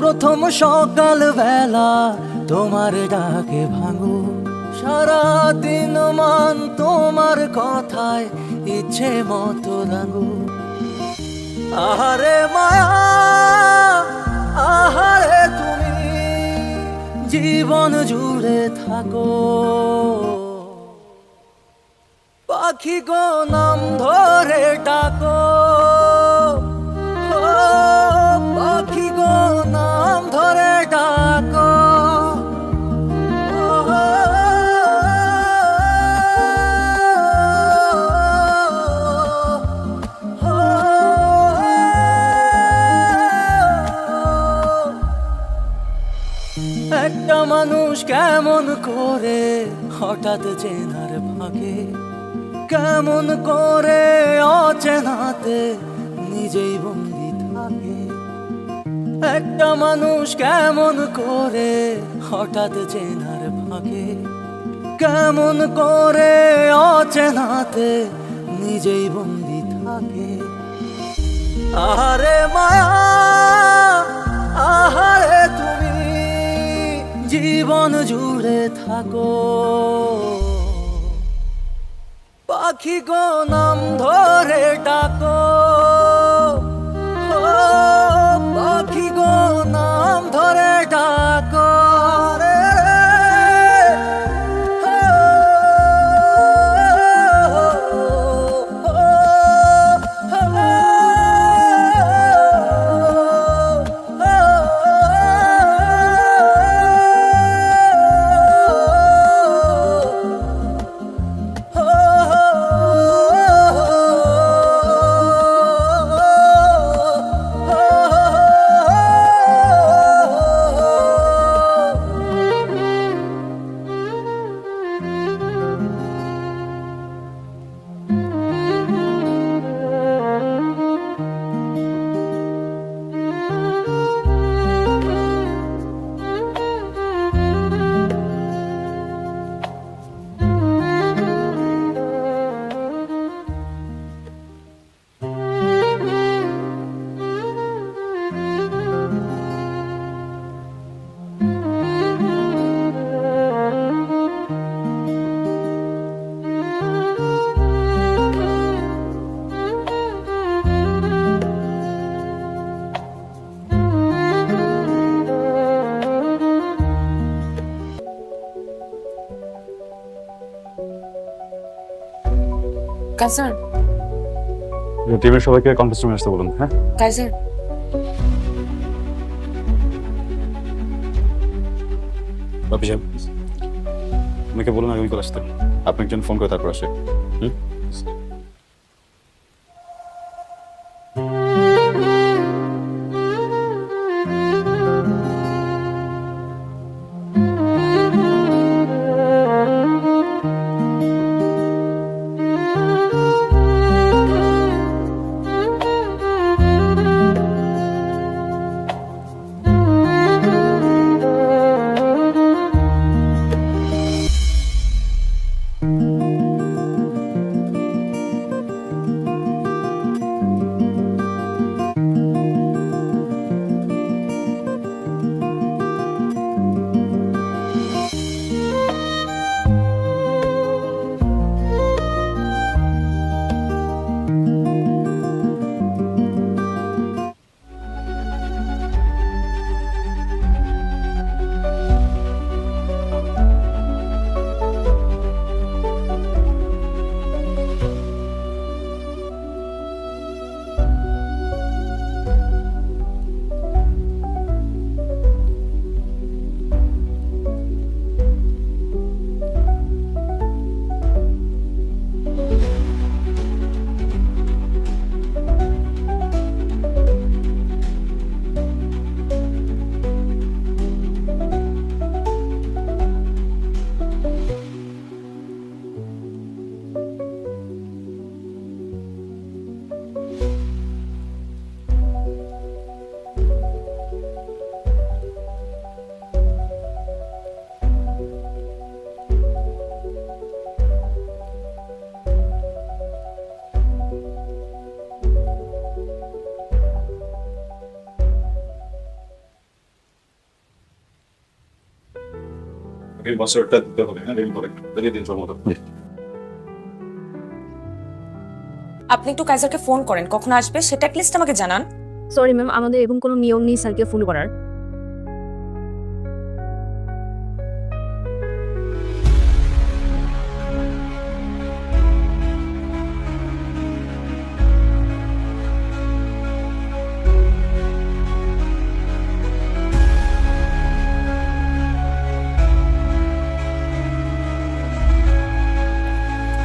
প্রথম সকাল বেলা তোমার ডাকে ভাঙো, সারাদিন মান তোমার কথায় ইচ্ছে মতো রাঙো। আহারে মায়া, আহারে তুমি জীবন জুড়ে থাকো। পাখি গো নাম ধরে ডাকো, ও পাখি গো নাম ধরে ডাকো। একটা মানুষ কেমন করে হঠাৎ চেনার ভাগে, কেমন করে অচেনাতে নিজেই বন্দি থাকে। একটা মানুষ কেমন করে হঠাৎ চেনার ভাগে, কেমন করে অচেনাতে নিজেই বন্দি থাকে। আহারে মায়া, আহারে তুমি জীবন জুড়ে থাকো। পাখি গো নাম ধরে ডাকো, ও পাখি গো নাম ধরে ডাকো। কাইসার, টিমের সবাইকে কনফারেন্স রুমে আসতে বলুন। হ্যাঁ কাইসার, বাপি সাহেব, আমাকে বলুন আগামীকাল আসতে। আপনি একজন ফোন করে তারপর আসে। এই বছরটা দিতে হবে, হ্যাঁ, রেডি করে বেরিয়ে দিন মতো। আপনি একটু কাইজারকে ফোন করেন, কখন আসবে সেটা লিস্ট আমাকে জানান। সরি ম্যাম, আমাদের এরকম কোনো নিয়ম নেই স্যারকে ফোন করার।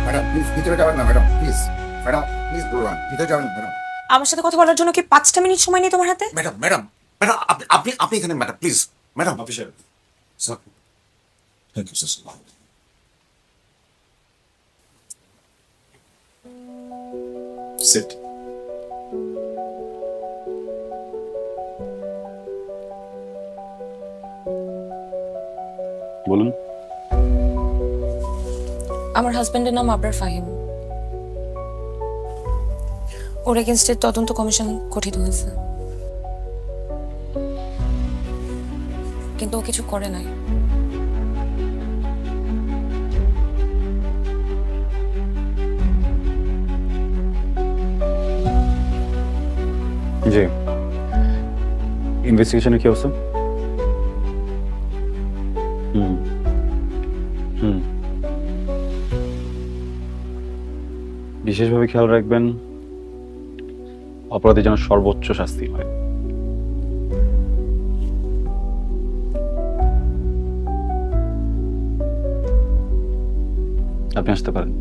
ম্যাডাম প্লিজ ভিতরে যাবেন না ম্যাডাম, প্লিজ ম্যাডাম, প্লিজ বলুন ভিতরে যাবেন ম্যাডাম। আমার সাথে কথা বলার জন্য কি 5টা মিনিট সময় নেই তোমার হাতে? ম্যাডাম ম্যাডাম ম্যাডাম আপনি আপনি আপনি এখানে madam please madam. Officer, sir thank you sir. Sit. বলুন। আমার হাজবেন্ডের নাম আবরার ফাহিম। ওর এগেনস্টে তদন্ত কমিশন গঠিত হয়েছে, কিন্তু ও কিছু করে নাই। জি, ইনভেস্টিগেশনের কি অবস্থা? হুম হুম বিশেষভাবে খেয়াল রাখবেন অপরাধী যেন সর্বোচ্চ শাস্তি হয়। আপনি আসতে পারেন।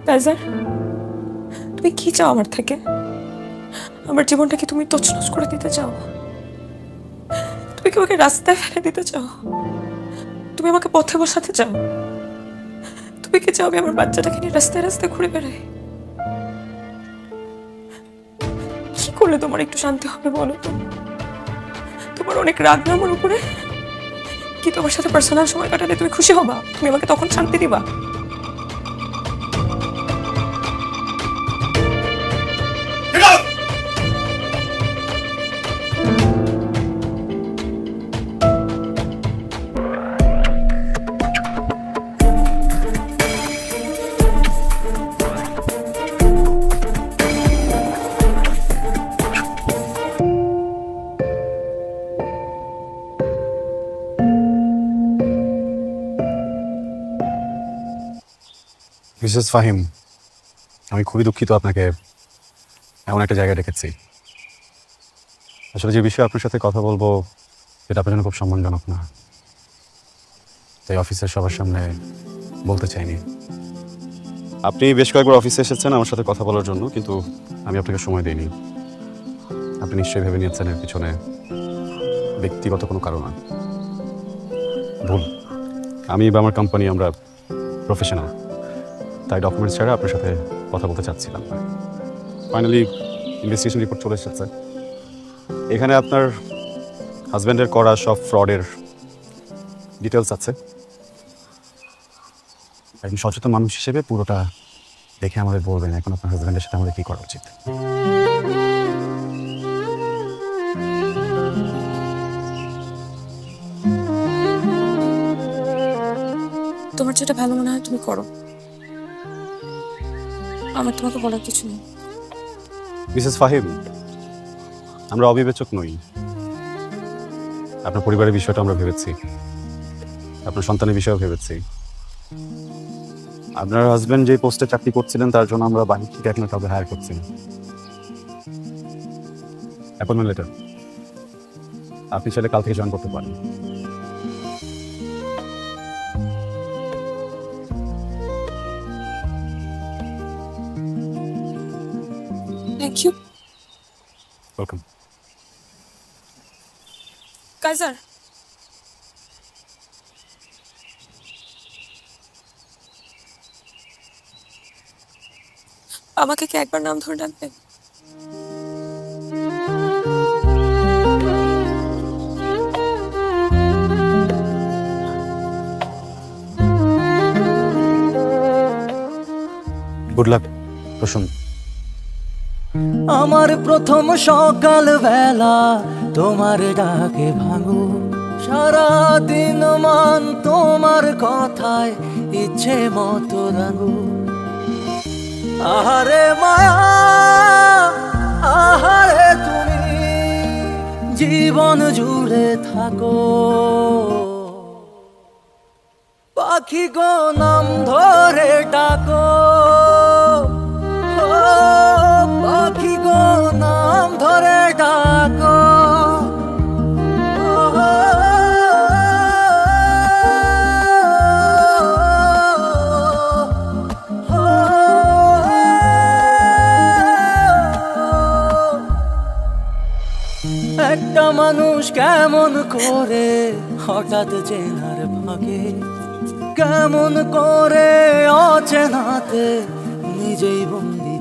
কাইজার, তুমি কি চাও আমার থেকে? আমার জীবনটা কি তুমি তছনছ করে দিতে চাও? তুমি কি আমাকে রাস্তায় ফেলে দিতে চাও? তুমি আমাকে পথে বসাতে চাও? তুমি কি চাও আমি আমার বাচ্চাটাকে নিয়ে রাস্তায় রাস্তায় ঘুরে বেড়াই? কি করলে তোমার একটু শান্তি হবে বলো তো? তোমার অনেক রাগ না আমার উপরে? কি তোমার সাথে পার্সোনাল সময় কাটালে তুমি খুশি হবা? তুমি আমাকে তখন শান্তি দিবা? মিসেস ফাহিম, আমি খুবই দুঃখিত আপনাকে এমন একটা জায়গায় রেখেছি। আসলে যে বিষয়ে আপনার সাথে কথা বলবো সেটা আপনার জন্য খুব সম্মানজনক না, তাই অফিসের সবার সামনে বলতে চাইনি। আপনি বেশ কয়েকবার অফিসে এসেছেন আমার সাথে কথা বলার জন্য, কিন্তু আমি আপনাকে সময় দিইনি। আপনি নিশ্চয়ই ভেবে নিয়েছেন এর পিছনে ব্যক্তিগত কোনো কারণ আছে। ভুল। আমি বা আমার কোম্পানি আমরা প্রফেশনাল, তাই ডকুমেন্টস ছাড়া আপনার সাথে কথা বলতে চাচ্ছিলাম। ফাইনালি ইনভেস্টিগেশন রিপোর্ট চলে এসেছে। এখানে আপনার হাজব্যান্ডের করা সব ফ্রডের ডিটেলস আছে। একজন সচেতন মানুষ হিসেবে পুরোটা দেখে আমাদের বলবেন এখন আপনার হাজব্যান্ডের সাথে আমাদের কী করা উচিত। তোমার যেটা ভালো মনে হয় তুমি করো, আমার তোমাকে বলার কিছু নেই। মিসেস ফাহিম, আমরা অবিবেচক নই। আপনার পরিবারের বিষয়টা আমরা ভেবেছি, আপনার সন্তানের বিষয়েও ভেবেছি। আপনার হাজব্যান্ড যে পোস্টে চাকরি করছিলেন তার জন্য আমরা বাড়ি থেকে এখন কাউকে হায়ার করছি। অ্যাপয়েন্টমেন্ট লেটার আপনি চাইলে কাল থেকে জয়েন করতে পারেন। Thank you. ওয়েলকাম। কাইজার, আমাকে কি একবার নাম ধরে ডাকবে? Good luck Prasun. আমার প্রথম সকাল বেলা তোমার ডাকে ভাঙো, সারা দিন মান তোমার কথায় ইচ্ছে মতো রাঙো। আহারে মায়া, আহারে তুমি জীবন জুড়ে থাকো। পাখি গো নাম ধরে ডাকো, ও পাখি গো নাম ধরে ডাকো। একটা মানুষ কেমন করে হঠাৎ চেনার ভাগে, কেমন করে অচেনাতে নিজেই বন্ধু